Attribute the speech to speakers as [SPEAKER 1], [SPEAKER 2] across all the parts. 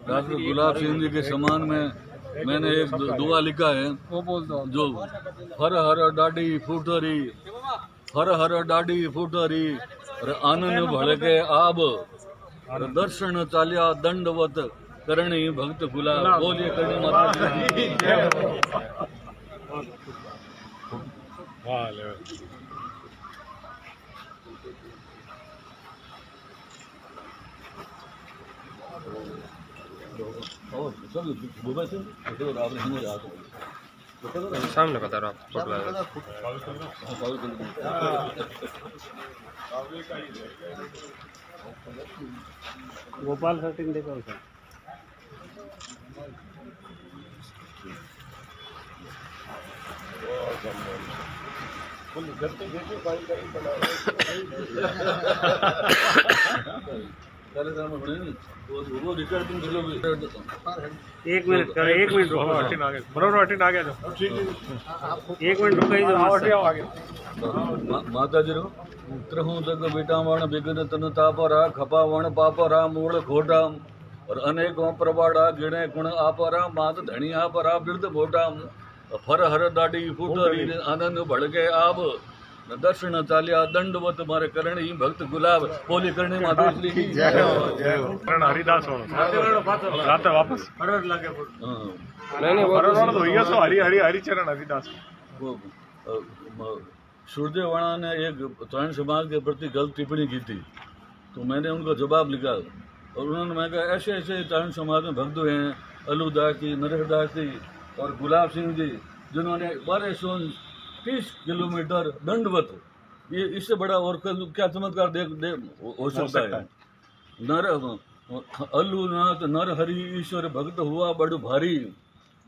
[SPEAKER 1] Doctor Gulab Singh ji के सम्मान में मैंने एक दुआ लिखा है जो हर हर डाडी फूटरी, हर हर डाडी फूटरी आनंद भड़के आब दर्शन चालिया दंडवत करणी भक्त गुलाब। बोलिए करणी माता की जय।
[SPEAKER 2] सामने बता रहा
[SPEAKER 3] गोपाल सेटिंग देखो सर। एक मिनट कर, एक मिनट रुको, बरोबर आ गया जो एक मिनट रुको
[SPEAKER 1] माता जी रो त्रहु जग विटावण विघ्न तन तापरा खपावण पापरा मूल घोटा और अनेकों प्रवाड़ा गिणे गुण आपरा मात धनी आपरा बिरद मोटा फर हर दाढ़ी फूटरी आनंद भड़के आब दर्शन चालिया दंडवत मारे करणी भक्त गुलाब। बोली करणी माता की जय।
[SPEAKER 3] हरिदास वापस लागे
[SPEAKER 2] नहीं वो
[SPEAKER 3] तो हरि हरि हरिचरण हरिदास।
[SPEAKER 1] सूरजेवाणा ने एक चारण समाज के प्रति गलत टिप्पणी की थी, तो मैंने उनको जवाब लिखा और उन्होंने मैं कहा ऐसे ऐसे चारण समाज में भक्त हैं अलूदास जी, नरेशदास जी और गुलाब सिंह जी जिन्होंने 1230 किलोमीटर दंडवत, ये इससे बड़ा और क्या चमत्कार हो सकता है। नर अलूनाथ नर हरि ईश्वर भक्त हुआ बड़ भारी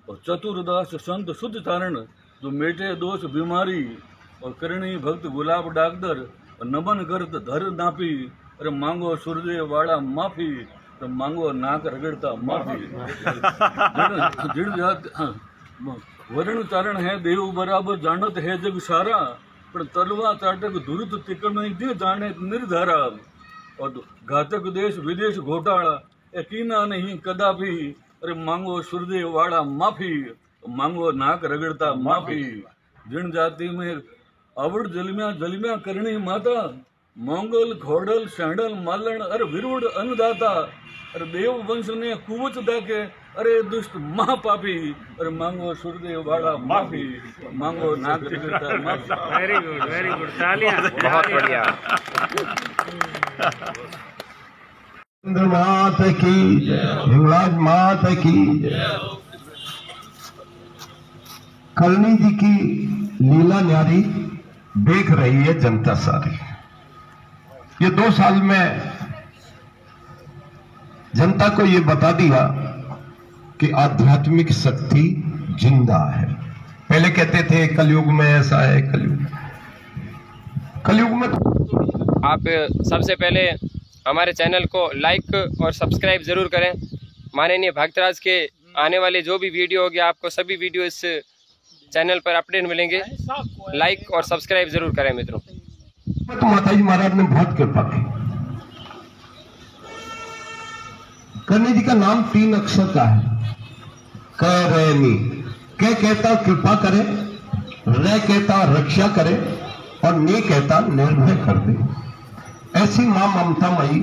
[SPEAKER 1] और चतुर्दास संत शुद्ध चारण जो मेटे दोष बीमारी और करणी भक्त गुलाब डाकदर और नमन करत धर नापी अरे मांगो सूर्य वाला माफी तो मांगो नाक रगड़ता माफी। जिण जात वरण चारण है देव बराबर जानत है जग सारा पर तलवा चाटक दुरुत तिकड़ नहीं दे जाने निर्धारा और घातक देश विदेश घोटाला यकीना नहीं कदापि अरे मांगो सूर्य वाला माफी मांगो नाक रगड़ता माफी। जिण जाति में अवड़ जलम्या करणी माता मंगल घोड़ल सैंडल मालण अरे विरुड़ अन्नदाता अरे देव वंश ने कुवच दाके अरे दुष्ट महापापी अरे मांगो सूर्य वाला माफी मांगो नाग माफी।
[SPEAKER 3] वेरी गुड तालियां।
[SPEAKER 2] बहुत बढ़िया।
[SPEAKER 4] मात की हिंगलाज मात की। करणी जी की लीला न्यारी देख रही है जनता सारी। ये 2 साल में जनता को ये बता दिया कि आध्यात्मिक शक्ति जिंदा है। पहले कहते थे कलयुग में ऐसा है, कलयुग में
[SPEAKER 2] आप सबसे पहले हमारे चैनल को लाइक और सब्सक्राइब जरूर करें। माननीय भक्तराज के आने वाले जो भी वीडियो होगी आपको सभी वीडियो इस चैनल पर अपडेट मिलेंगे। लाइक और सब्सक्राइब जरूर करें मित्रों।
[SPEAKER 4] तो माता जी महाराज ने बहुत कृपा की। करणी जी का नाम 3 अक्षर का है। क रे नी। क कहता कृपा करे, रे कहता रक्षा करे और नी कहता निर्भय कर दे। ऐसी मां ममता मई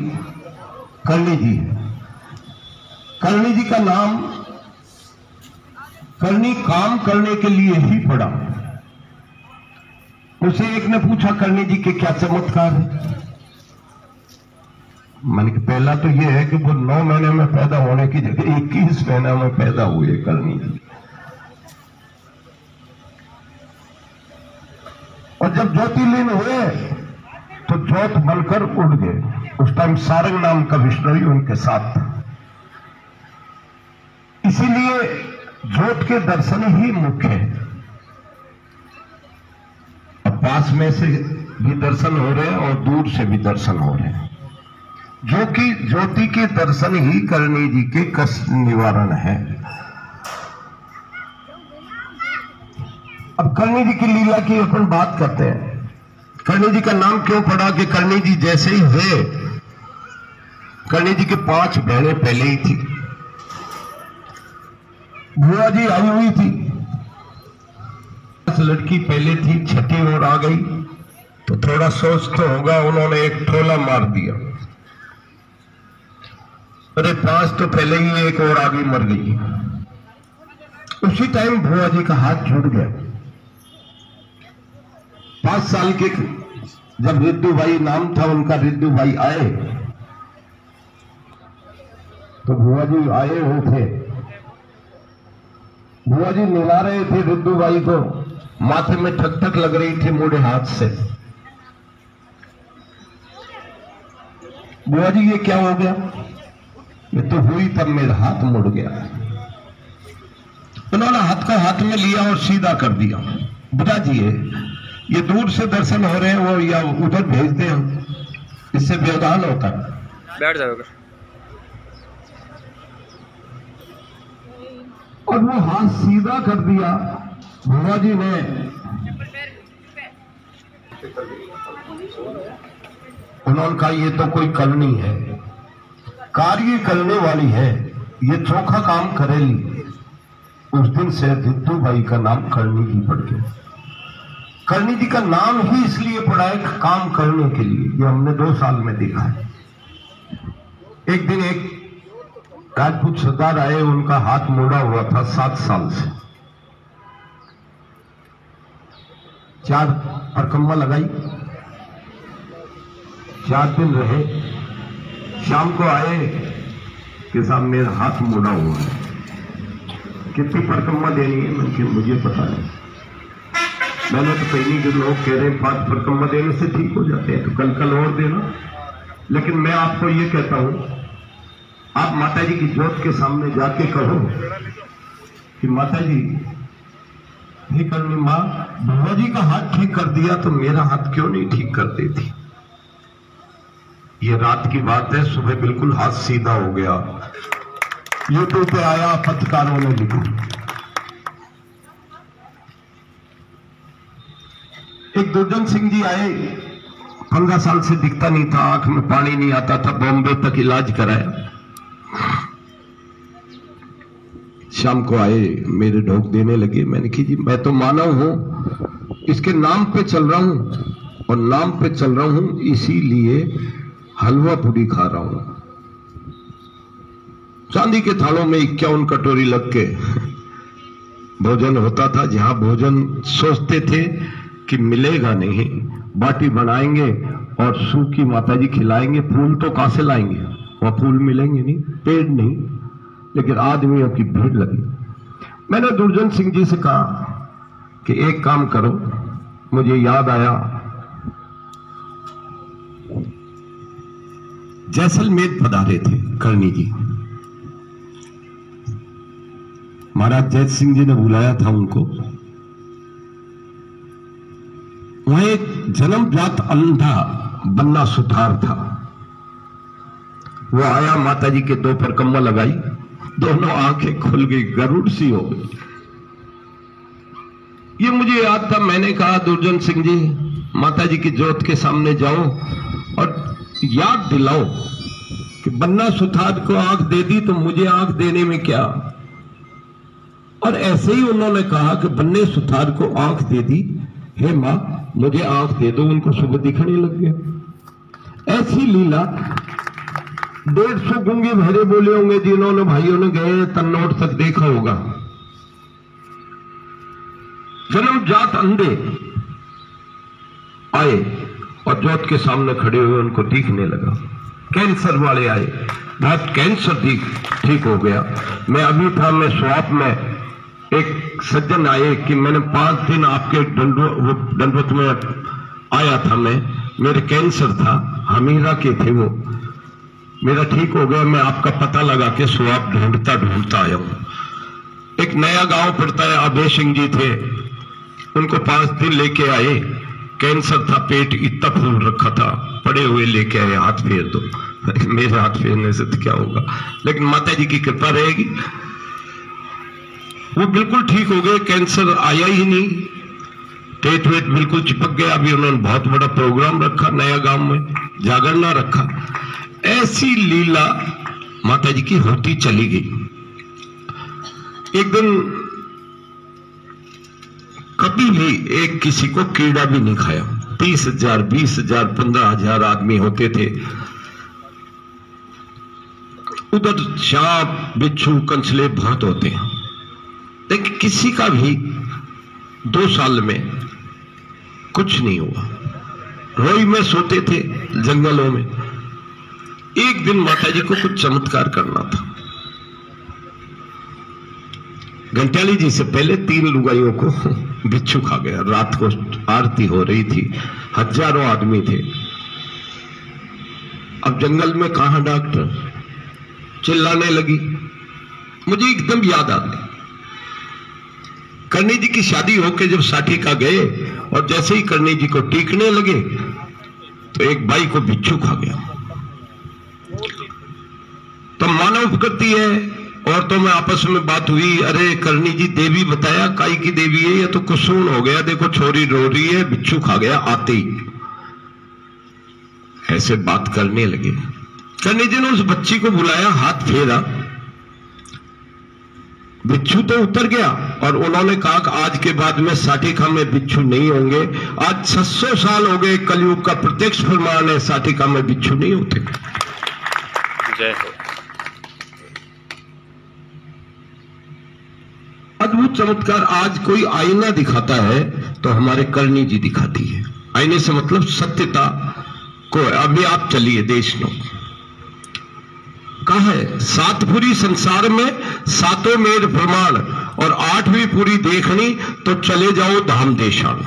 [SPEAKER 4] करणी जी है। करणी जी का नाम करणी काम करने के लिए ही पड़ा। मुझसे एक ने पूछा करणी जी के क्या चमत्कार है। मैंने कहा पहला तो ये है कि वो 9 महीने में पैदा होने की जगह 21 महीने में पैदा हुए करणी जी। और जब ज्योतिर्लिंग हुए तो ज्योत बनकर उड़ गए। उस टाइम सारंग नाम का विष्णु उनके साथ था। इसीलिए ज्योत के दर्शन ही मुख्य है। अब पास में से भी दर्शन हो रहे हैं और दूर से भी दर्शन हो रहे हैं, जो कि ज्योति के दर्शन ही करणी जी के कष्ट निवारण है। अब करणी जी की लीला की अपन बात करते हैं। करणी जी का नाम क्यों पड़ा कि करणी जी जैसे ही हुए, करणी जी के 5 बहनें पहले ही थी। बुआ जी आई हुई थी, लड़की पहले थी, छठी ओर आ गई तो थोड़ा सोच तो होगा, उन्होंने एक टोला मार दिया। अरे 5 तो पहले ही एक और आगे मर गई। उसी टाइम बुआ जी का हाथ छूट गया। 5 साल के जब रिद्धू भाई नाम था उनका, रिद्धू भाई आए तो बुआ जी आए हुए थे। बुआ जी मिला रहे थे रिद्धू भाई को, माथे में ठक ठक लग रही थी मुड़े हाथ से। बुआ जी ये क्या हो गया? ये तो हुई तब मेरा हाथ मुड़ गया। उन्होंने हाथ को हाथ में लिया और सीधा कर दिया। बुआ जी ये दूर से दर्शन हो रहे हैं, वो या उधर भेज दे, हम इससे व्यवधान होता है।
[SPEAKER 2] बैठ जाओ।
[SPEAKER 4] और वो हाथ सीधा कर दिया। बुआ जी ने उन्होंने कहा ये तो कोई करनी है, कार्य करने वाली है, ये चोखा काम करेगी। उस दिन से रिद्धू भाई का नाम करनी जी पड़ गया। करनी जी का नाम ही इसलिए पड़ा है काम करने के लिए। ये हमने 2 साल में देखा है। एक दिन एक राजपूत सरदार आए, उनका हाथ मोड़ा हुआ था 7 साल से। 4 परिक्रमा लगाई, 4 दिन रहे, शाम को आए कि साहब मेरा हाथ मोड़ा हुआ है, कितनी परिक्रमा देनी है? मैंने कहा मुझे पता नहीं। मैंने तो पहले के लोग कह रहे हैं 5 परिक्रमा देने से ठीक हो जाते हैं, तो कल और देना। लेकिन मैं आपको ये कहता हूं, आप माता जी की जोत के सामने जाके कहो कि माता जी ठीक करनी माँ, बुआ जी का हाथ ठीक कर दिया तो मेरा हाथ क्यों नहीं ठीक कर देती? ये रात की बात है, सुबह बिल्कुल हाथ सीधा हो गया। यूट्यूब पे आया, पत्रकारों ने लिखा। एक दुर्जन सिंह जी आए, 15 साल से दिखता नहीं था, आंख में पानी नहीं आता था, बॉम्बे तक इलाज कराया। शाम को आए, मेरे ढोक देने लगे। मैंने कहा जी मैं तो मानव हूं, इसके नाम पे चल रहा हूं और नाम पे चल रहा हूं, इसीलिए हलवा पूरी खा रहा हूं। चांदी के थालों में 51 कटोरी लग के भोजन होता था, जहां भोजन सोचते थे कि मिलेगा नहीं, बाटी बनाएंगे और सूखी माता जी खिलाएंगे। फूल तो कहां से लाएंगे, वहां फूल मिलेंगे नहीं, पेड़ नहीं, लेकिन आदमियों की भीड़ लगी। मैंने दुर्जन सिंह जी से कहा कि एक काम करो, मुझे याद आया जैसलमेर पधारे थे करनी जी, महाराज जैत सिंह जी ने बुलाया था उनको। वहां एक जन्मजात अंधा बन्ना सुथार था, वो आया, माता जी के 2 परिक्रमा लगाई, दोनों आंखें खुल गई, गरुड़ सी हो गई। ये मुझे याद था, मैंने कहा दुर्जन सिंह जी माता जी की जोत के सामने जाओ और याद दिलाओ कि बन्ना सुथार को आंख दे दी तो मुझे आंख देने में क्या। और ऐसे ही उन्होंने कहा कि बन्ने सुथार को आंख दे दी, हे मां मुझे आंख दे दो, उनको सुबह दिखने लग गया। ऐसी लीला 150 गूंगे भरे बोले होंगे जिन्होंने भाइयों ने गए तन्नौट तक देखा होगा। जन्मजात अंधे आए और जोत के सामने खड़े हुए, उनको दिखने लगा। कैंसर वाले आए, बहुत कैंसर ठीक हो गया। मैं अभी था, मैं स्वाप में, एक सज्जन आए कि मैंने 5 दिन आपके दंडवत में आया था, मेरे कैंसर था, हमीरा के थे वो, मेरा ठीक हो गया, मैं आपका पता लगा के स्वाप ढूंढता आया हूं। एक नया गांव पड़ता है, अभय सिंह जी थे, उनको 5 दिन लेके आए, कैंसर था, पेट इतना फूल रखा था, पड़े हुए लेके आए, हाथ फेर दो। मेरे हाथ फेरने से तो क्या होगा, लेकिन माता जी की कृपा रहेगी। वो बिल्कुल ठीक हो गए, कैंसर आया ही नहीं, पेट वेट बिल्कुल चिपक गया। अभी उन्होंने बहुत बड़ा प्रोग्राम रखा नया गांव में, जागरणा रखा। ऐसी लीला माता जी की होती चली गई। एक दिन कभी भी एक किसी को कीड़ा भी नहीं खाया। 30,000, 20,000, 15,000 आदमी होते थे। उधर सांप, बिच्छू, कंचले बहुत होते हैं, लेकिन किसी का भी 2 साल में कुछ नहीं हुआ। रोई में सोते थे जंगलों में। एक दिन माता जी को कुछ चमत्कार करना था। घंटाली जी से पहले 3 लुगाइयों को बिच्छू खा गया। रात को आरती हो रही थी, हजारों आदमी थे। अब जंगल में कहां डॉक्टर, चिल्लाने लगी। मुझे एकदम याद आ गई, करणी जी की शादी होके जब साठी का गए और जैसे ही करणी जी को टीकने लगे तो एक बाई को बिच्छू खा गया। तो मानव करती है और तो में आपस में बात हुई, अरे करणी जी देवी बताया, काई की देवी है, ये तो कुसून हो गया, देखो छोरी रो रही है, बिच्छू खा गया आते ही। ऐसे बात करने लगे। करणी जी ने उस बच्ची को बुलाया, हाथ फेरा, बिच्छू तो उतर गया और उन्होंने कहा कि आज के बाद में साटिका में बिच्छू नहीं होंगे। आज 600 साल हो गए, कलयुग का प्रत्यक्ष प्रमाण है, साटिका में बिच्छू नहीं होते।
[SPEAKER 2] जय हो।
[SPEAKER 4] अद्भुत चमत्कार आज कोई आईना दिखाता है तो हमारे करणी जी दिखाती है। आईने से मतलब सत्यता को। अभी आप चलिए देश नो कहा है, 7 पूरी संसार में 7 मेर प्रमाण और 8वीं पूरी देखनी तो चले जाओ धाम देशान।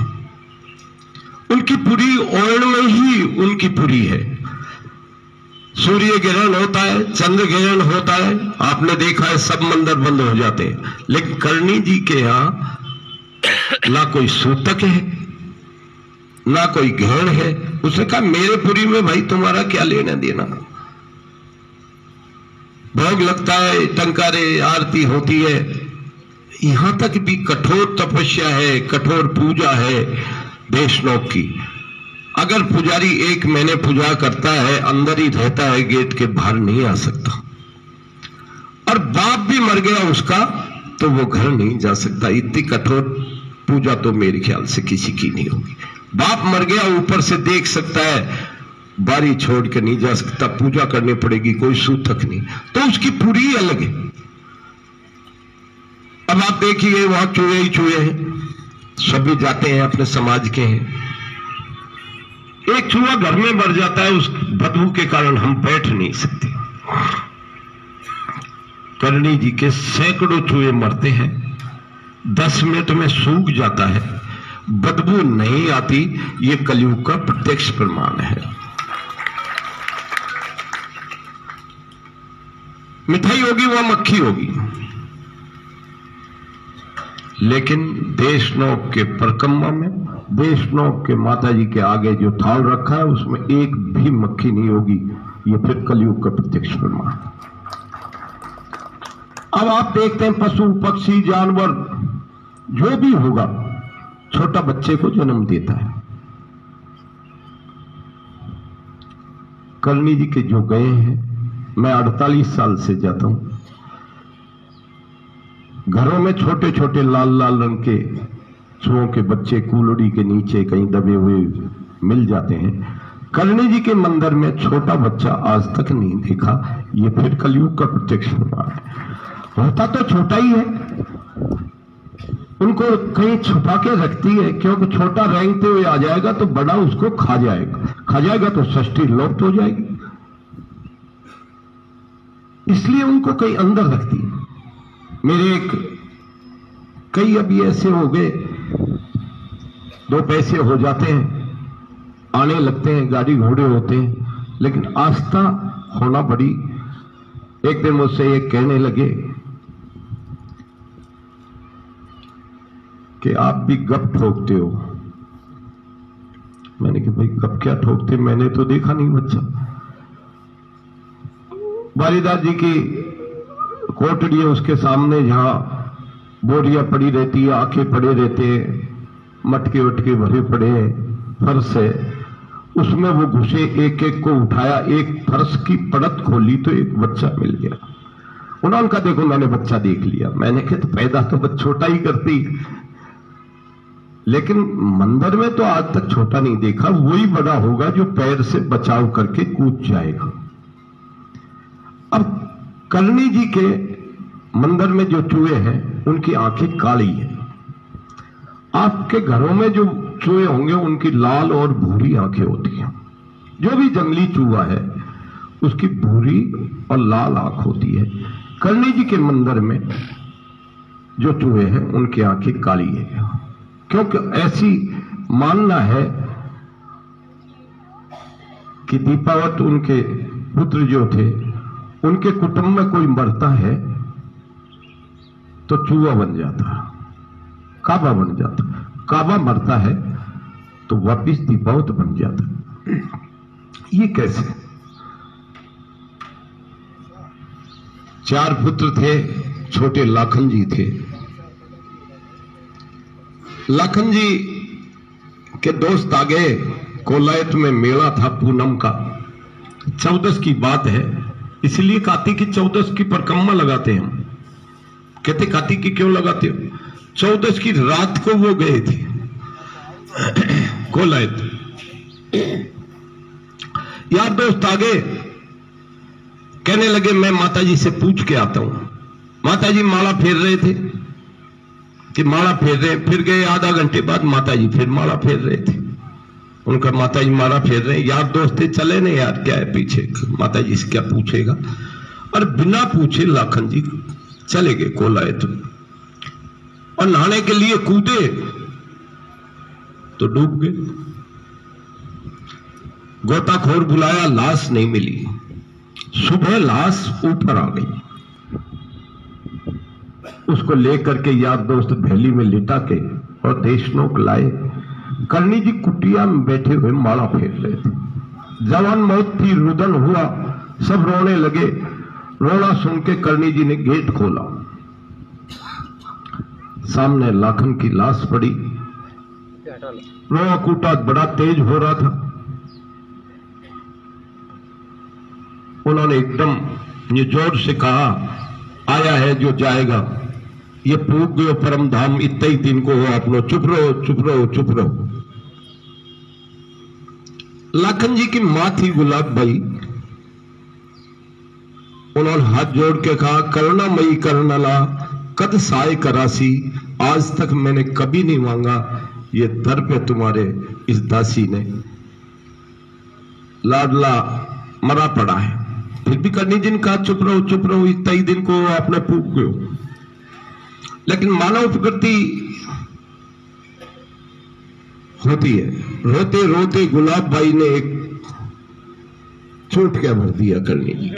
[SPEAKER 4] उनकी पूरी ओण में ही उनकी पूरी है। सूर्य ग्रहण होता है, चंद्र ग्रहण होता है, आपने देखा है सब मंदिर बंद हो जाते हैं। लेकिन करणी जी के यहां ना कोई सूतक है ना कोई ग्रहण है। उसने कहा मेरे पुरी में भाई तुम्हारा क्या लेना देना। भोग लगता है, टंकारे, आरती होती है, यहां तक भी कठोर तपस्या है, कठोर पूजा है देशनोक की। अगर पुजारी 1 महीने पूजा करता है, अंदर ही रहता है, गेट के बाहर नहीं आ सकता। और बाप भी मर गया उसका तो वो घर नहीं जा सकता। इतनी कठोर पूजा तो मेरे ख्याल से किसी की नहीं होगी। बाप मर गया, ऊपर से देख सकता है, बारी छोड़ के नहीं जा सकता, पूजा करनी पड़ेगी, कोई सूतक नहीं। तो उसकी पूरी अलग है। अब आप देखिए वहां चूहे ही चूहे हैं, सभी जाते हैं, अपने समाज के हैं। एक चूहा घर में मर जाता है, उस बदबू के कारण हम बैठ नहीं सकते। करणी जी के सैकड़ों चूहे मरते हैं, 10 मिनट में सूख जाता है, बदबू नहीं आती। ये कलयुग का प्रत्यक्ष प्रमाण है। मिठाई होगी वहां मक्खी होगी, लेकिन देशनोक के परिक्रमा में, देशनोक के माता जी के आगे जो थाल रखा है उसमें एक भी मक्खी नहीं होगी। ये फिर कलयुग का प्रत्यक्ष प्रमाण। अब आप देखते हैं पशु पक्षी जानवर जो भी होगा छोटा बच्चे को जन्म देता है। करणी जी के जो गए हैं, मैं 48 साल से जाता हूं, घरों में छोटे छोटे लाल लाल रंग के चूहों के बच्चे कूलड़ी के नीचे कहीं दबे हुए मिल जाते हैं। करणी जी के मंदिर में छोटा बच्चा आज तक नहीं देखा। ये फिर कलयुग का प्रत्यक्ष प्रमाण है। होता तो छोटा ही है, उनको कहीं छुपा के रखती है, क्योंकि छोटा रेंगते हुए आ जाएगा तो बड़ा उसको खा जाएगा तो सृष्टि लुप्त हो जाएगी, इसलिए उनको कहीं अंदर रखती है। मेरे कई अभी ऐसे हो गए, 2 पैसे हो जाते हैं, आने लगते हैं, गाड़ी घोड़े होते हैं, लेकिन आस्था होना बड़ी। एक दिन मुझसे एक कहने लगे कि आप भी गप ठोकते हो। मैंने कहा भाई गप क्या ठोकते, मैंने तो देखा नहीं बच्चा। वालिदा जी की कोटड़ी है, उसके सामने जहां बोरियां पड़ी रहती है, आंखें पड़े रहते हैं, मटके वटके भरे पड़े हैं, फर्श है, उसमें वो घुसे, एक एक को उठाया, एक फर्श की परत खोली तो एक बच्चा मिल गया। उन्होंने कहा देखो मैंने बच्चा देख लिया। मैंने कहा तो पैदा तो बस छोटा ही करती, लेकिन मंदिर में तो आज तक छोटा नहीं देखा, वही बड़ा होगा जो पैर से बचाव करके कूद जाएगा। अब करणी जी के मंदिर में जो चूहे हैं उनकी आंखें काली हैं। आपके घरों में जो चूहे होंगे उनकी लाल और भूरी आंखें होती हैं। जो भी जंगली चूहा है उसकी भूरी और लाल आंख होती है। करणी जी के मंदिर में जो चूहे हैं उनकी आंखें काली है, क्योंकि ऐसी मानना है कि दीपावत उनके पुत्र जो थे उनके कुटुंब में कोई मरता है तो चूहा बन जाता, काबा बन जाता। काबा मरता है तो वापिस दीपावत बन जाता। ये कैसे? 4 पुत्र थे, छोटे लाखन जी थे। लाखन जी के दोस्त आ गए। कोलायत में मेला था पूनम का, 14 की बात है, इसलिए कार्तिक की 14 की परिक्रमा लगाते हैं हम। कहते कार्तिक की क्यों लगाते हो? 14 की रात को वो गए थे कोलायत। यार दोस्त आ गए, कहने लगे मैं माताजी से पूछ के आता हूं। माताजी माला फेर रहे थे कि माला फेर रहे, फिर गए। आधा घंटे बाद माताजी फिर माला फेर रहे थे। उनका माताजी माला फेर रहे, यार दोस्त थे, चले नहीं यार, क्या है पीछे, माताजी से क्या पूछेगा। और बिना पूछे लाखन जी चले गए कोलायत और नहाने के लिए कूदे तो डूब गए। गोताखोर बुलाया, लाश नहीं मिली। सुबह लाश ऊपर आ गई। उसको लेकर के यार दोस्त भेली में लिटा के और देशनोक लाए। करणी जी कुटिया में बैठे हुए माला फेर रहे थे। जवान मौत थी, रुदन हुआ, सब रोने लगे। रोना सुन के करणी जी ने गेट खोला। सामने लाखन की लाश पड़ी। रोआ कूटा बड़ा तेज हो रहा था। उन्होंने एकदम ये जोर से कहा, आया है जो जाएगा, ये पूग गयो परम धाम, इतना ही दिन को हो अपनो, चुप रहो चुप रहो चुप रहो। लाखन जी की मां थी गुलाब भाई। उन्होंने हाथ जोड़ के कहा, करुणामयी करुणाला कद साय करासी, आज तक मैंने कभी नहीं मांगा, ये दर पे तुम्हारे इस दासी ने। लाडला मरा पड़ा है, फिर भी करनी जी ने कहा चुप रहो, इतना ही दिन को आपने फूक गयो। लेकिन मानव प्रकृति होती है। रोते रोते गुलाब भाई ने एक चोट क्या भर दिया करनी जी।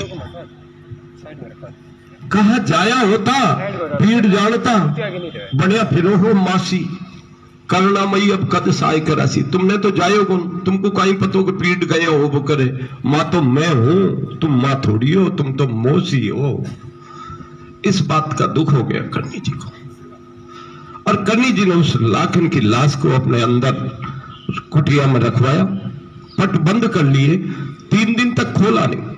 [SPEAKER 4] कहा जाया होता भीड़ जानता, बढ़िया फिरो हो मासी, करुणामयी अब कद साय करासी। तुमने तो जायो गुण, तुमको कहीं पतो कि पीड़ गए हो वो करे। मां तो मैं हूं, तुम मां थोड़ी हो, तुम तो मौसी हो। इस बात का दुख हो गया करनी जी को। और करनी जी ने उस लाखन की लाश को अपने अंदर उस कुटिया में रखवाया, पट बंद कर लिए। 3 दिन तक खोला नहीं।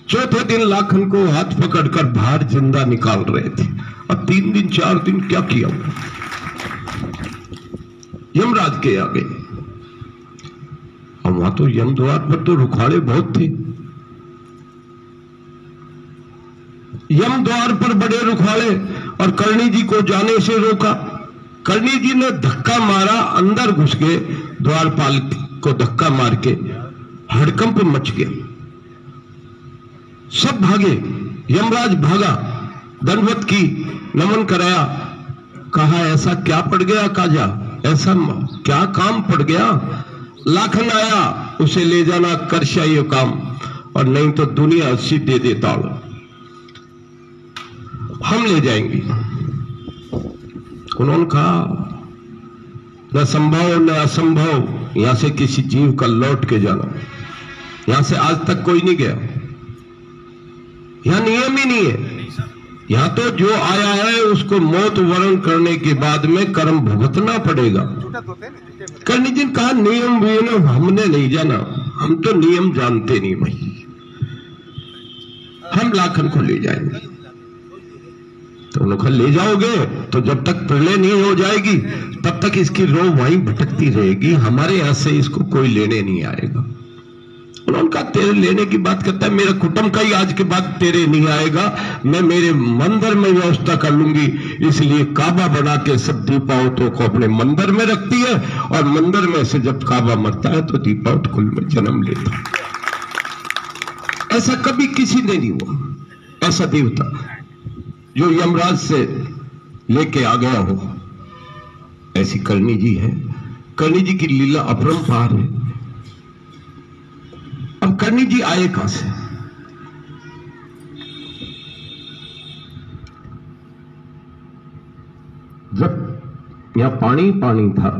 [SPEAKER 4] चौथे दिन लाखन को हाथ पकड़कर बाहर जिंदा निकाल रहे थे। और 3 दिन 4 दिन क्या किया? यमराज के आगे। और वहां तो यम द्वार पर तो रुखाड़े बहुत थे। यम द्वार पर बड़े रुखाड़े, और करणी जी को जाने से रोका। करणी जी ने धक्का मारा, अंदर घुस गए। द्वारपाल को धक्का मार के हड़कंप मच गया। सब भागे। यमराज भागा, दंडवत की, नमन कराया। कहा ऐसा क्या पड़ गया काजा, ऐसा क्या काम पड़ गया? लाखन आया, उसे ले जाना करशा ये काम, और नहीं तो दुनिया अस्सी दे देता, हम ले जाएंगे। उन्होंने कहा न संभव न असंभव, यहां से किसी जीव का लौट के जाना। यहां से आज तक कोई नहीं गया। यहां नियम ही नहीं है। यहां तो जो आया है उसको मौत वरण करने के बाद में कर्म भुगतना पड़ेगा। करनी जी ने कहा नियम भी हमने नहीं जाना, हम तो नियम जानते नहीं भाई। हम लाखन को ले जाएंगे। तो उन्होंने ले जाओगे तो जब तक प्रलय नहीं हो जाएगी तब तक इसकी रो वहीं भटकती रहेगी, हमारे यहां से इसको कोई लेने नहीं आएगा। उन्होंने कहा तेरे लेने की बात करता है, मेरा कुटुंब का ही आज के बाद तेरे नहीं आएगा, मैं मेरे मंदिर में व्यवस्था कर लूंगी। इसलिए काबा बना के सब दीपावतों को अपने मंदिर में रखती है और मंदिर में से जब काबा मरता है तो दीपावत कुल में जन्म लेता है। ऐसा कभी किसी ने नहीं हुआ। ऐसा देवता जो यमराज से लेके आ गया हो, ऐसी करणी जी है। करणी जी की लीला अपरंपार है। अब करणी जी आए कहां से? जब यहां पानी पानी था,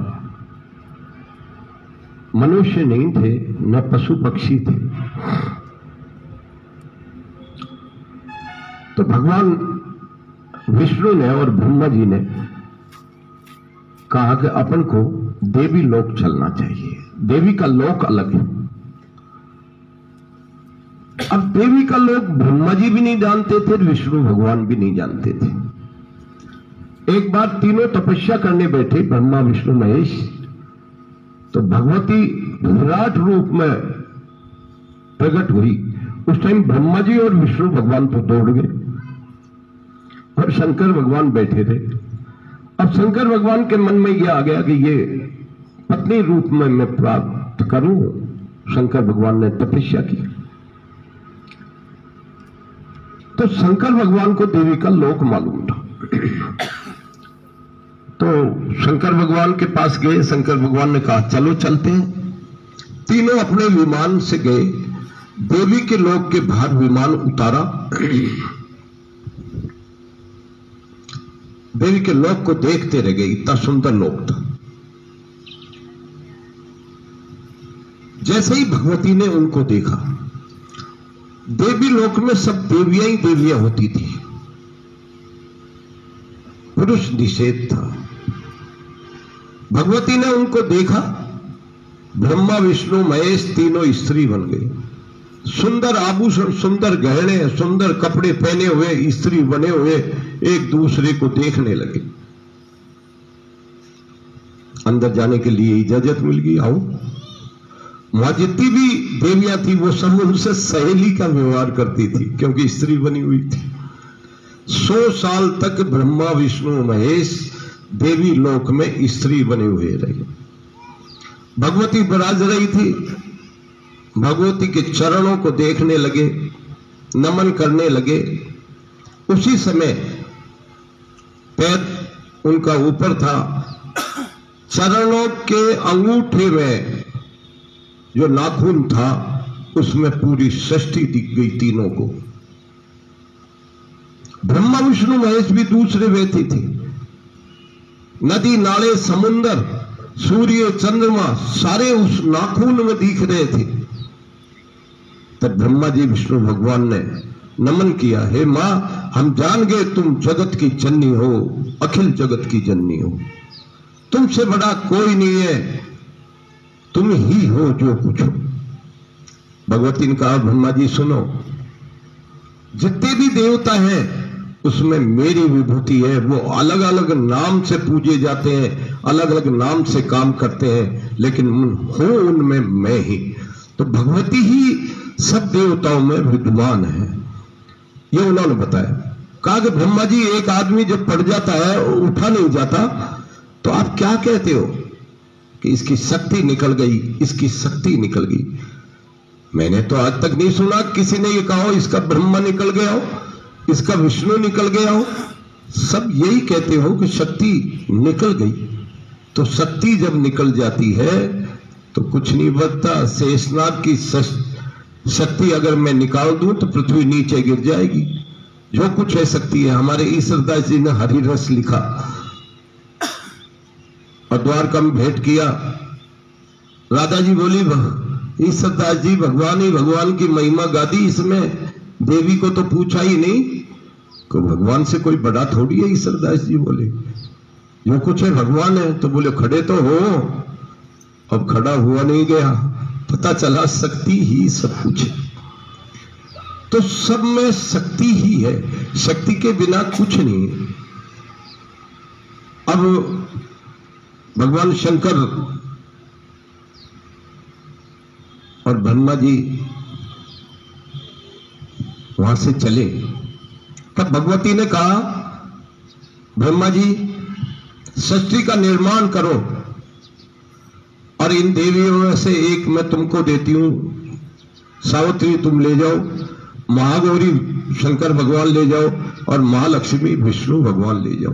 [SPEAKER 4] मनुष्य नहीं थे, न पशु पक्षी थे, तो भगवान विष्णु ने और ब्रह्मा जी ने कहा कि अपन को देवी लोक चलना चाहिए। देवी का लोक अलग है। अब देवी का लोक ब्रह्मा जी भी नहीं जानते थे, विष्णु भगवान भी नहीं जानते थे। एक बार तीनों तपस्या करने बैठे, ब्रह्मा विष्णु महेश, तो भगवती विराट रूप में प्रकट हुई। उस टाइम ब्रह्मा जी और विष्णु भगवान तो दौड़ गए और शंकर भगवान बैठे थे। अब शंकर भगवान के मन में यह आ गया कि ये पत्नी रूप में मैं प्राप्त करूं। शंकर भगवान ने तपस्या की। तो शंकर भगवान को देवी का लोक मालूम था। तो शंकर भगवान के पास गए। शंकर भगवान ने कहा चलो चलते हैं। तीनों अपने विमान से गए। देवी के लोक के बाहर विमान उतारा। देवी के लोक को देखते रह गए। इतना सुंदर लोक था। जैसे ही भगवती ने उनको देखा, देवी लोक में सब देवियां ही देवियां होती थी, पुरुष निषेध था। भगवती ने उनको देखा, ब्रह्मा विष्णु महेश तीनों स्त्री बन गए। सुंदर आभूषण, सुंदर गहने, सुंदर कपड़े पहने हुए स्त्री बने हुए एक दूसरे को देखने लगे। अंदर जाने के लिए इजाजत मिल गई, आओ। वहां जितनी भी देवियां थी वो सब उनसे सहेली का व्यवहार करती थी, क्योंकि स्त्री बनी हुई थी। 100 साल तक ब्रह्मा विष्णु महेश देवी लोक में स्त्री बने हुए रहे। भगवती विराज रही थी। भगवती के चरणों को देखने लगे, नमन करने लगे। उसी समय पैर उनका ऊपर था। चरणों के अंगूठे में जो नाखून था उसमें पूरी सृष्टि दिख गई तीनों को। ब्रह्मा विष्णु महेश भी दूसरे व्यक्ति थे। नदी नाले समुंदर सूर्य चंद्रमा सारे उस नाखून में दिख रहे थे। तब ब्रह्मा जी विष्णु भगवान ने नमन किया, हे मां, हम जान गए तुम जगत की जननी हो, अखिल जगत की जननी हो। तुमसे बड़ा कोई नहीं है, तुम ही हो जो कुछ हो। भगवती ने कहा, ब्रह्मा जी सुनो, जितने भी देवता हैं उसमें मेरी विभूति है। वो अलग अलग नाम से पूजे जाते हैं, अलग अलग नाम से काम करते हैं, लेकिन हूं उनमें मैं ही। तो भगवती ही सब देवताओं में विद्यमान है, ये उन्होंने बताया। कहा कि ब्रह्मा जी, एक आदमी जब पड़ जाता है उठा नहीं जाता, तो आप क्या कहते हो कि इसकी शक्ति निकल गई, इसकी शक्ति निकल गई। मैंने तो आज तक नहीं सुना किसी ने ये कहा हो इसका ब्रह्मा निकल गया हो, इसका विष्णु निकल गया हो। सब यही कहते हो कि शक्ति निकल गई। तो शक्ति जब निकल जाती है तो कुछ नहीं बचता। शेषनाग की शक्ति अगर मैं निकाल दूं तो पृथ्वी नीचे गिर जाएगी। जो कुछ है शक्ति है। हमारे ईश्वरदास जी ने हरिरस लिखा और द्वारका में भेंट किया। राधा जी बोली, ईश्वरदास जी भगवान ही भगवान की महिमा गादी, इसमें देवी को तो पूछा ही नहीं। को भगवान से कोई बड़ा थोड़ी है। ईश्वरदास जी बोले, जो कुछ है भगवान है। तो बोले, खड़े तो हो। अब खड़ा हुआ नहीं गया, पता चला शक्ति ही सब कुछ है। तो सब में शक्ति ही है, शक्ति के बिना कुछ नहीं। अब भगवान शंकर और ब्रह्मा जी वहां से चले, तब भगवती ने कहा, ब्रह्मा जी सृष्टि का निर्माण करो और इन देवियों में से एक मैं तुमको देती हूं, सावित्री तुम ले जाओ, महागौरी शंकर भगवान ले जाओ और महालक्ष्मी विष्णु भगवान ले जाओ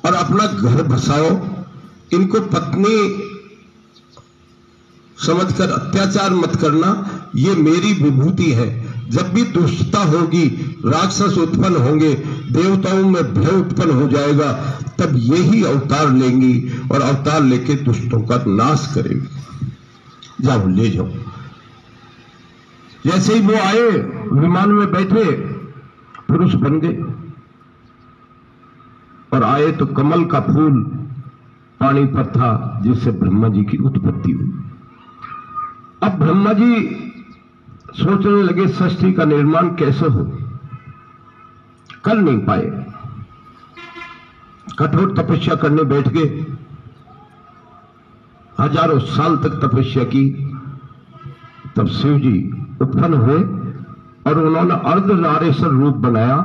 [SPEAKER 4] और अपना घर बसाओ। इनको पत्नी समझकर अत्याचार मत करना, ये मेरी विभूति है। जब भी दुष्टता होगी, राक्षस उत्पन्न होंगे, देवताओं में भय उत्पन्न हो जाएगा, तब यही अवतार लेंगी और अवतार लेके दुष्टों का नाश करेगी। जाओ ले जाओ। जैसे ही वो आए, विमान में बैठे, पुरुष बन गए और आए तो कमल का फूल पानी पर था, जिससे ब्रह्मा जी की उत्पत्ति हुई। अब ब्रह्मा जी सोचने लगे सृष्टि का निर्माण कैसे हो, कर नहीं पाए, कठोर तपस्या करने बैठ गए, हजारों साल तक तपस्या की। तब शिव जी उत्पन्न हुए और उन्होंने अर्धनारेश्वर रूप बनाया,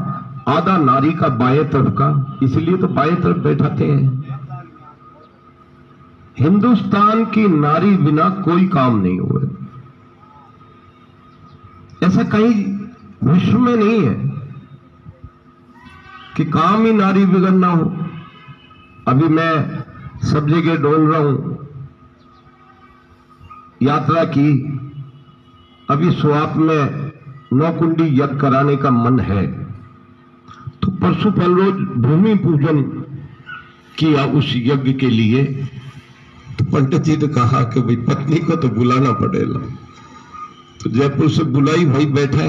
[SPEAKER 4] आधा नारी का बाएं तरफ का, इसलिए तो बाएं तरफ बैठाते हैं। हिंदुस्तान की नारी बिना कोई काम नहीं हुए, ऐसा कहीं विश्व में नहीं है कि काम ही नारी बिगड़ ना हो। अभी मैं सब जगह डोल रहा हूं, यात्रा की, अभी स्वाप में 9 कुंडी यज्ञ कराने का मन है, तो परसों पहले रोज भूमि पूजन किया उस यज्ञ के लिए। तो पंडित जी ने कहा कि भाई पत्नी को तो बुलाना पड़ेगा, तो जयपुर से बुलाई, भाई बैठा।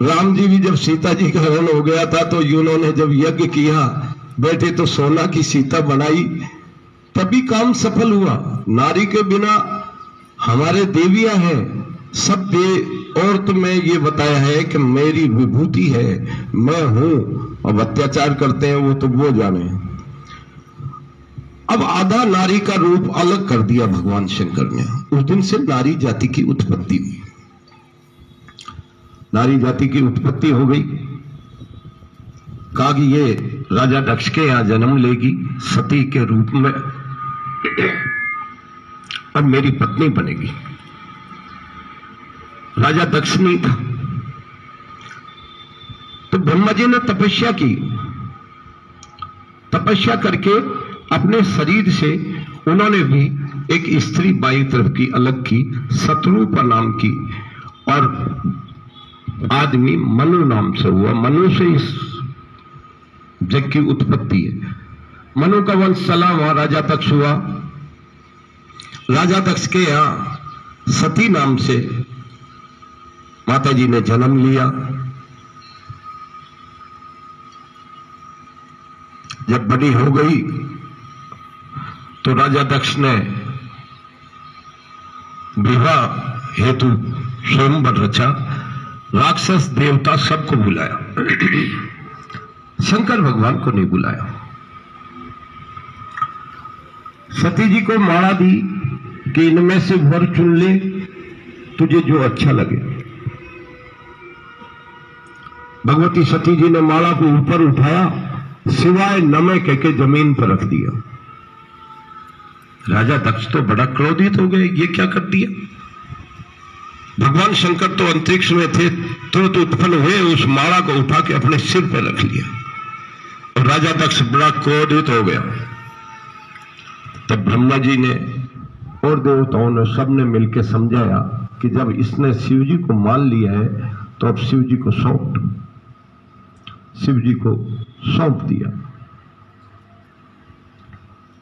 [SPEAKER 4] राम जी भी जब सीता जी का हरण हो गया था, तो उन्होंने जब यज्ञ किया, बैठे तो सोना की सीता बनाई, तभी काम सफल हुआ। नारी के बिना हमारे देवियां हैं, सब औरत में ये बताया है कि मेरी विभूति है, मैं हूं। अब अत्याचार करते हैं तो वो जाने। अब आधा नारी का रूप अलग कर दिया भगवान शंकर ने। उस दिन से नारी जाति की उत्पत्ति हुई, नारी जाति की उत्पत्ति हो गई। कहा कि ये राजा दक्ष के यहां जन्म लेगी सती के रूप में, अब मेरी पत्नी बनेगी। राजा दक्ष नहीं था, तो ब्रह्मा जी ने तपस्या की, तपस्या करके अपने शरीर से उन्होंने भी एक स्त्री बाई तरफ की अलग की, शत्रुपा नाम की, और आदमी मनु नाम से हुआ। मनु से इस जग की उत्पत्ति है। मनु का वंश चला, वहां राजा दक्ष हुआ। राजा दक्ष के यहां सती नाम से माता जी ने जन्म लिया। जब बड़ी हो गई तो राजा दक्ष ने विवाह हेतु स्वयंवर रचा, राक्षस देवता सबको बुलाया, शंकर भगवान को नहीं बुलाया। सती जी को माला दी कि इनमें से वर चुन ले, तुझे जो अच्छा लगे। भगवती सती जी ने माला को ऊपर उठाया, सिवाय नमः कह के जमीन पर रख दिया। राजा दक्ष तो बड़ा क्रोधित हो गए, ये क्या कर दिया। भगवान शंकर तो अंतरिक्ष में थे, तुरंत उत्पन्न हुए, उस माला को उठा के अपने सिर पर रख लिया और राजा दक्ष बड़ा क्रोधित हो गया। तब ब्रह्मा जी ने और देवताओं ने सबने मिलकर समझाया कि जब इसने शिव जी को मान लिया है तो अब शिव जी को सौंप दो। शिव जी को सौंप दिया।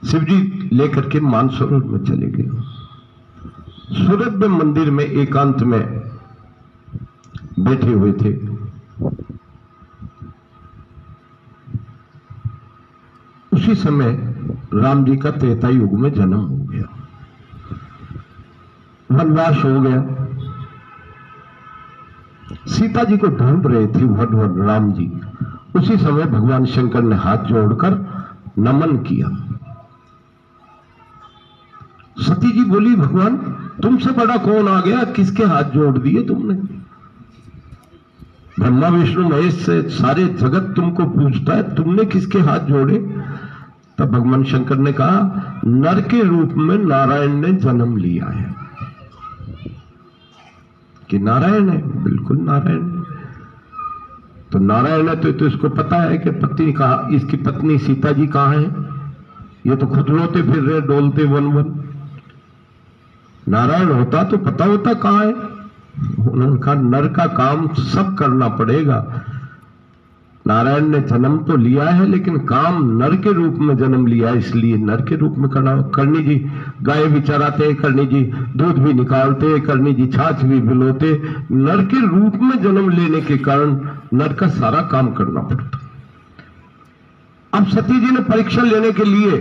[SPEAKER 4] शिव जी लेकर के मानसरोवर में चले गए। सूरत में मंदिर में एकांत में बैठे हुए थे। उसी समय राम जी का त्रेता युग में जन्म हो गया, वनवास हो गया। सीता जी को ढूंढ रहे थे वन राम जी। उसी समय भगवान शंकर ने हाथ जोड़कर नमन किया। सती जी बोली, भगवान तुमसे बड़ा कौन आ गया, किसके हाथ जोड़ दिए तुमने? ब्रह्मा विष्णु महेश से सारे जगत तुमको पूछता है, तुमने किसके हाथ जोड़े? तब भगवान शंकर ने कहा, नर के रूप में नारायण ने जन्म लिया है। कि नारायण है? बिल्कुल नारायण है। तो नारायण है तो इसको पता है कि पत्नी कहाँ, इसकी पत्नी सीता जी कहाँ है? ये तो खुद रोते फिर रहे, डोलते वन वन। नारायण होता तो पता होता कहाँ है। उन्होंने कहा, नर का काम सब करना पड़ेगा। नारायण ने जन्म तो लिया है लेकिन काम नर के रूप में जन्म लिया है, इसलिए नर के रूप में करना। करनी जी गाय भी चराते, करनी जी दूध भी निकालते, करनी जी छाछ भी पिलोते। नर के रूप में जन्म लेने के कारण नर का सारा काम करना पड़ता। अब सती जी ने परीक्षा लेने के लिए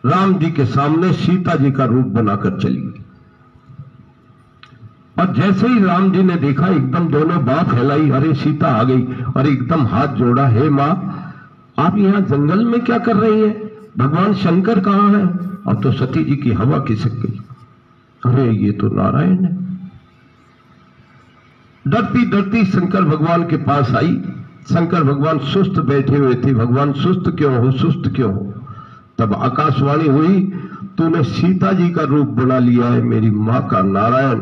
[SPEAKER 4] राम जी के सामने सीता जी का रूप बनाकर चली। और जैसे ही राम जी ने देखा, एकदम दोनों बाह फैलाई, अरे सीता आ गई, और एकदम हाथ जोड़ा, हे मां आप यहां जंगल में क्या कर रही हैं? भगवान शंकर कहां है? और तो सती जी की हवा खिसक गई, अरे ये तो नारायण है। डरती डरती शंकर भगवान के पास आई। शंकर भगवान सुस्त बैठे हुए थे। भगवान सुस्त क्यों हो, सुस्त क्यों हो? तब आकाशवाणी हुई, तूने सीता जी का रूप बना लिया है, मेरी मां का, नारायण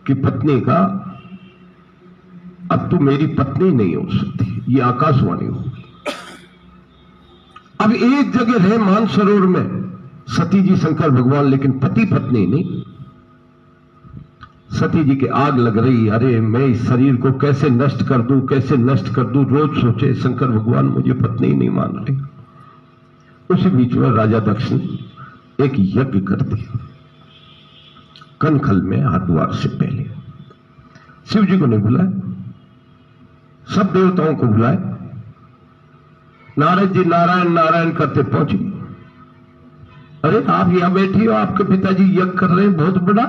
[SPEAKER 4] की पत्नी का। अब तू मेरी पत्नी नहीं हो सकती। ये आकाशवाणी हो। अब एक जगह रहे मानसरोवर में सती जी शंकर भगवान, लेकिन पति पत्नी नहीं। सती जी के आग लग रही, अरे मैं इस शरीर को कैसे नष्ट कर दूं, कैसे नष्ट कर दूं, रोज सोचे। शंकर भगवान मुझे पत्नी नहीं मान रहे। उसी बीच में राजा दक्ष ने एक यज्ञ कर दिया कनखल में, हरिद्वार से पहले। शिव जी को नहीं बुलाया, सब देवताओं को बुलाए। नारद जी नारायण नारायण करते पहुंचे। अरे आप यहां बैठी हो, आपके पिताजी यज्ञ कर रहे हैं बहुत बड़ा,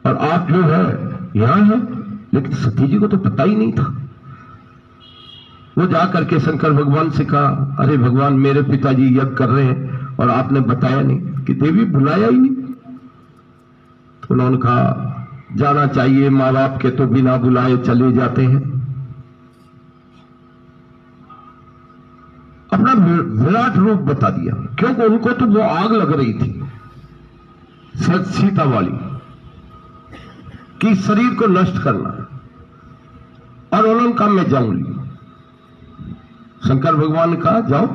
[SPEAKER 4] और आप जो है यहां है। लेकिन सती जी को तो पता ही नहीं था। वो जाकर के शंकर भगवान से कहा, अरे भगवान मेरे पिताजी यज्ञ कर रहे हैं और आपने बताया नहीं। कि देवी बुलाया ही नहीं। तो उन्होंने कहा, जाना चाहिए, माँ बाप के तो बिना बुलाए चले जाते हैं। अपना विराट रूप बता दिया, क्योंकि उनको तो वो आग लग रही थी सीता वाली, कि शरीर को नष्ट करना। और उन्होंने कहा, मैं जाऊंगी। शंकर भगवान ने कहा, जाओ,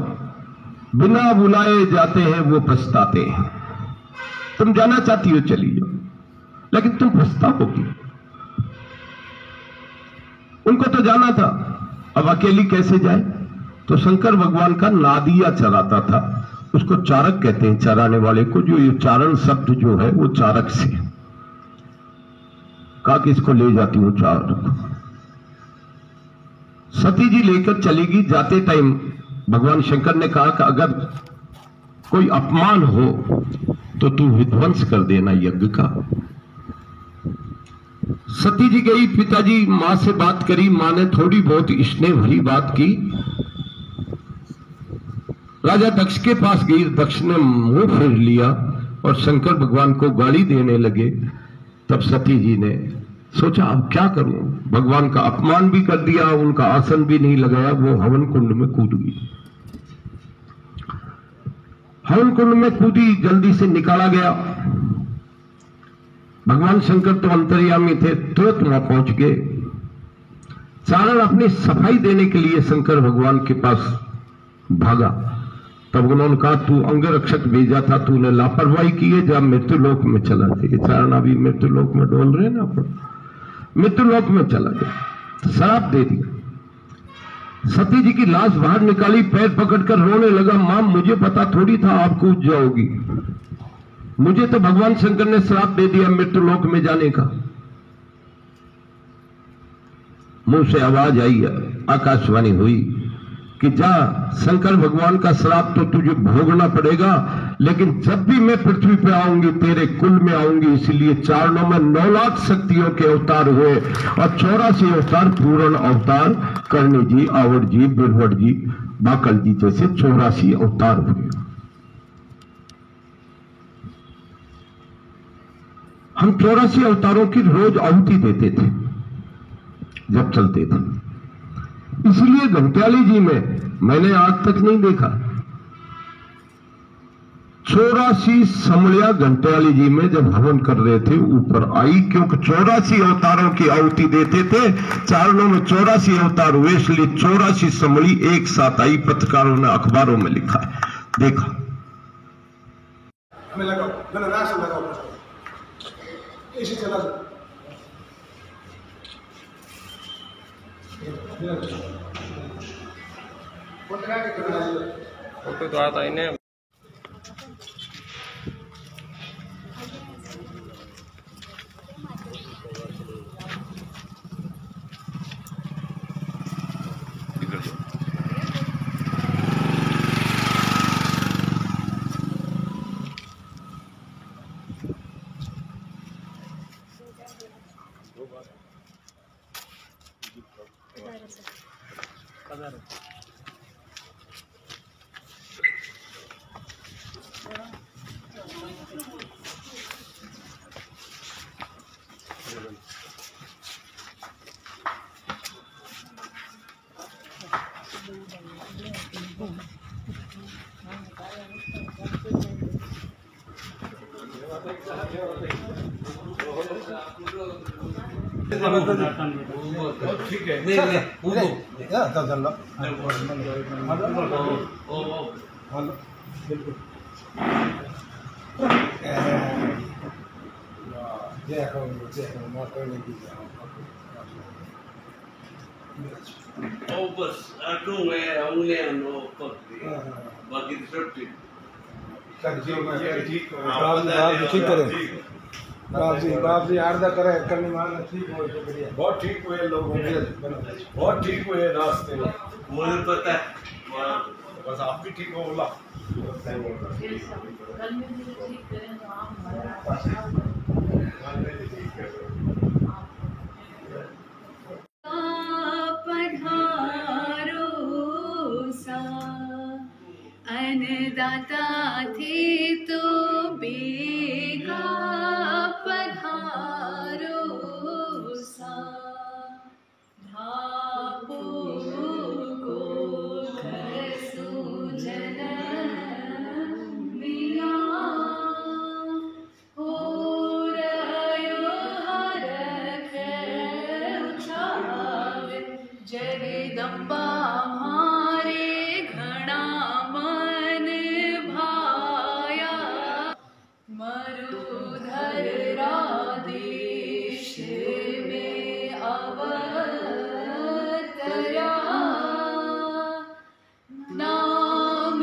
[SPEAKER 4] बिना बुलाए जाते हैं वो पछताते हैं। तुम जाना चाहती हो चली जाओ, लेकिन तुम पछताओगी। उनको तो जाना था, अब अकेली कैसे जाए? तो शंकर भगवान का नादिया चराता था, उसको चारक कहते हैं, चराने वाले को। जो ये चारण शब्द जो है वो चारक से। कहा कि इसको ले जाती हूं चारक। सती जी लेकर चलेगी। जाते टाइम भगवान शंकर ने कहा कि अगर कोई अपमान हो तो तू विध्वंस कर देना यज्ञ का। सती जी गई, पिताजी मां से बात करी। मां ने थोड़ी बहुत स्नेह भरी बात की। राजा दक्ष के पास गई। दक्ष ने मुंह फेर लिया और शंकर भगवान को गाली देने लगे। तब सती जी ने सोचा, अब क्या करूं? भगवान का अपमान भी कर दिया, उनका आसन भी नहीं लगाया। वो हवन कुंड में कूद गई। हवन कुंड में कूदी, जल्दी से निकाला गया। भगवान शंकर तो अंतर्यामी थे, तुरंत वहां पहुंच गए। चारण अपनी सफाई देने के लिए शंकर भगवान के पास भागा। तब उन्होंने कहा, तू अंगरक्षक भेजा था, तूने लापरवाही की है, जब मृत्युलोक में चला जाए। चारण अभी मृत्युलोक में डोल रहे ना, अपन मृत्युलोक में चला गया, श्राप दे दिया। सती जी की लाश बाहर निकाली, पैर पकड़कर रोने लगा, मां मुझे पता थोड़ी था आप कूद जाओगी। मुझे तो भगवान शंकर ने श्राप दे दिया मृत्युलोक में जाने का। मुंह से आवाज आई, आकाशवाणी हुई कि जा शंकर भगवान का श्राप तो तुझे भोगना पड़ेगा, लेकिन जब भी मैं पृथ्वी पे आऊंगी तेरे कुल में आऊंगी। इसलिए चारणों में 9 लाख शक्तियों के अवतार हुए और 84 अवतार पूर्ण अवतार करणी जी, आवड़ जी, बिरवड़ जी, बाकल जी जैसे 84 अवतार हुए। हम 84 अवतारों की रोज आहुति देते थे जब चलते थे। इसलिए घंटाली जी में मैंने आज तक नहीं देखा 84 समलिया घंटाली जी में जब हवन कर रहे थे ऊपर आई, क्योंकि 84 अवतारों की आहुति देते थे। चारणों में 84 अवतार हुए, इसलिए 84 समली एक साथ आई। पत्रकारों ने अखबारों में लिखा है, देखा।
[SPEAKER 5] हमें लगाओ, मैंने रात से लगाओ, ऐसे चला जाओ।
[SPEAKER 2] फोटो तो आता ही नहीं।
[SPEAKER 1] ठीक है, बस उंगलियां बाकी सब ठीक।
[SPEAKER 5] ठीक करे बाप जी आरदा करे करने मान ठीक हो तो बढ़िया।
[SPEAKER 1] बहुत ठीक हुए लोग, बहुत ठीक हुए रास्ते, मुझे पता है। बस आप भी ठीक हो बोला।
[SPEAKER 6] अन्नदाता थे तो बेगा पधारो सा, धापो को घसू जन मिया, हो रयो हरख उछाव जगदम्बा हमारे घना मरुधर राधेश में अवतरा, नाम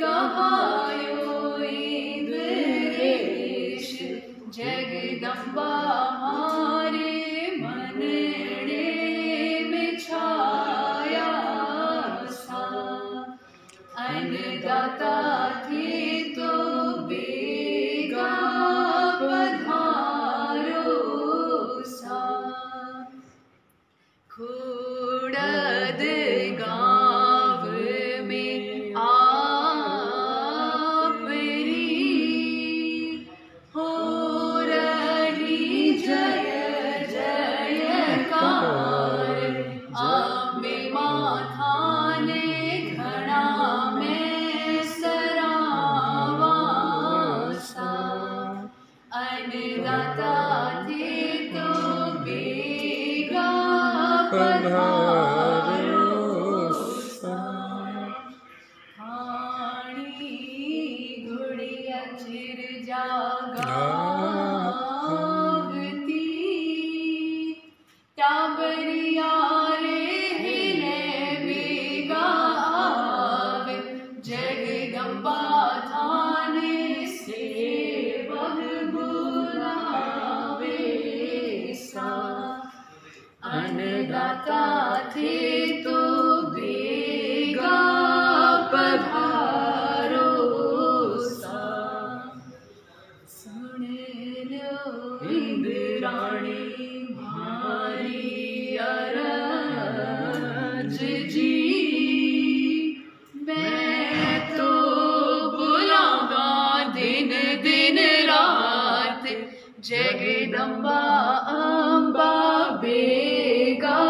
[SPEAKER 6] कहायो इंद्रेश जगदम्बा हमारे मनने में छाया सा। अन्नदाता थे तो खुड़द गाँव में आपरी हो रही जय जयकार, अम्बे माथा ने घड़ा में सरावासा। अन्नदाता थे तो बेगा पधारो सा, हाणी गुड़िया चिर जागावती, टाबरिया रे हिले बेगा आवे, जगदम्बा थाने सेवक बुलावे सा। अन्नदाता थे तो जगदम्बा अम्बा बेगा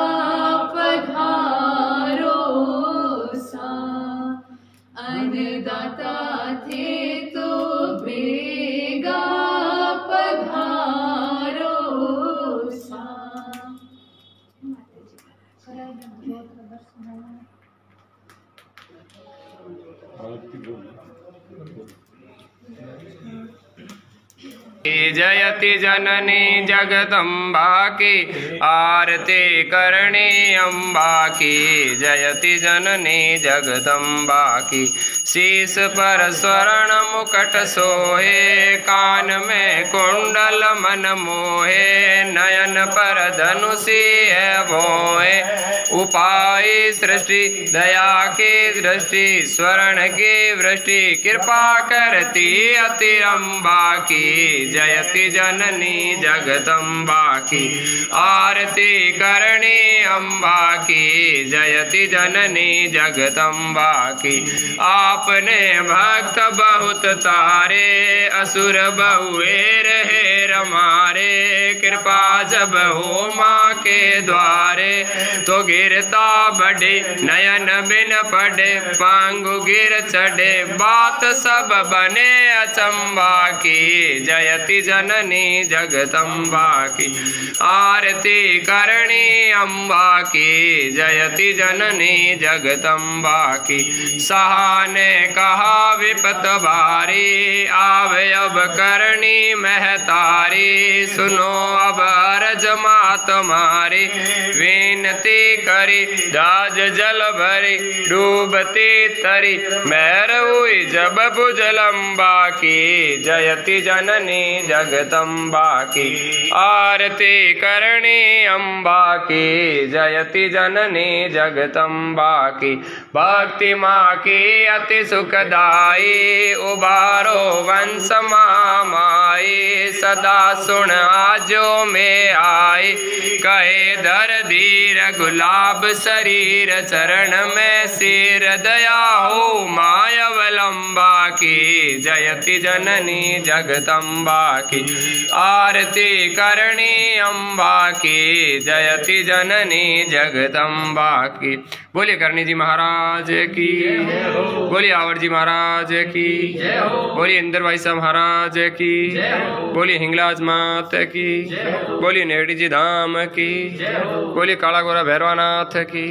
[SPEAKER 6] पधारो सा, अन्नदाता थे तो बेगा पधारो सा।
[SPEAKER 2] जयति जननी जगदम्बा की आरती करणी अम्बा की, जयति जननी जगदम्बा की। शीश पर स्वर्ण मुकुट सोहे, कान में कुंडल मन मोहे, नयन पर धनुषी है भोए, उपाय सृष्टि दया की दृष्टि, स्वर्ण की वृष्टि कृपा करती अति अम्बा की, जयति जननी जगदम्बा की। आरती करणी अम्बा की, जयति जननी जगदम्बा की। आपने भक्त बहुत तारे, असुर बहुए रहे रमारे, कृपा जब हो माँ के द्वारे, तो गिरता बढ़े नयन बिन पड़े, पांगु गिर चढ़े बात सब बने अचंबा की, जयति जननी जगदम्बा की। आरती करणी अम्बा की, जयति जननी जगदम्बा की। सहाने कहा विपत भारी, आवे अब करणी महतारी, सुनो अब अरज माँ तुम्हारी, विनती करी राज जल भरी, डूबती तरी मैर हुई जब भुजलम्बा की, जयति जननी जगदम्बा की। आरती करणी अम्बा की, जयति जननी जगदम्बा की। भक्ति माँ की अति सुखदाई, उबारो वंश माई, सदा सुन आजो में आई, कहे धर धीर गुलाब शरीर, चरण में सिर दया हो मायवलम्बा की, जयति जननी जगदम्बा की। आरती करणी अम्बा की, जयति जननी जगदम्बा की। बोलिए करणी जी महाराज की, बोलिए आवर जी महाराज की, बोलिए इंद्र भाई साहब महाराज की, बोलिए हिंगलाज मात की, बोलिए नेहड़ी जी धाम की, बोलिए काला गोरा भैरवानाथ की।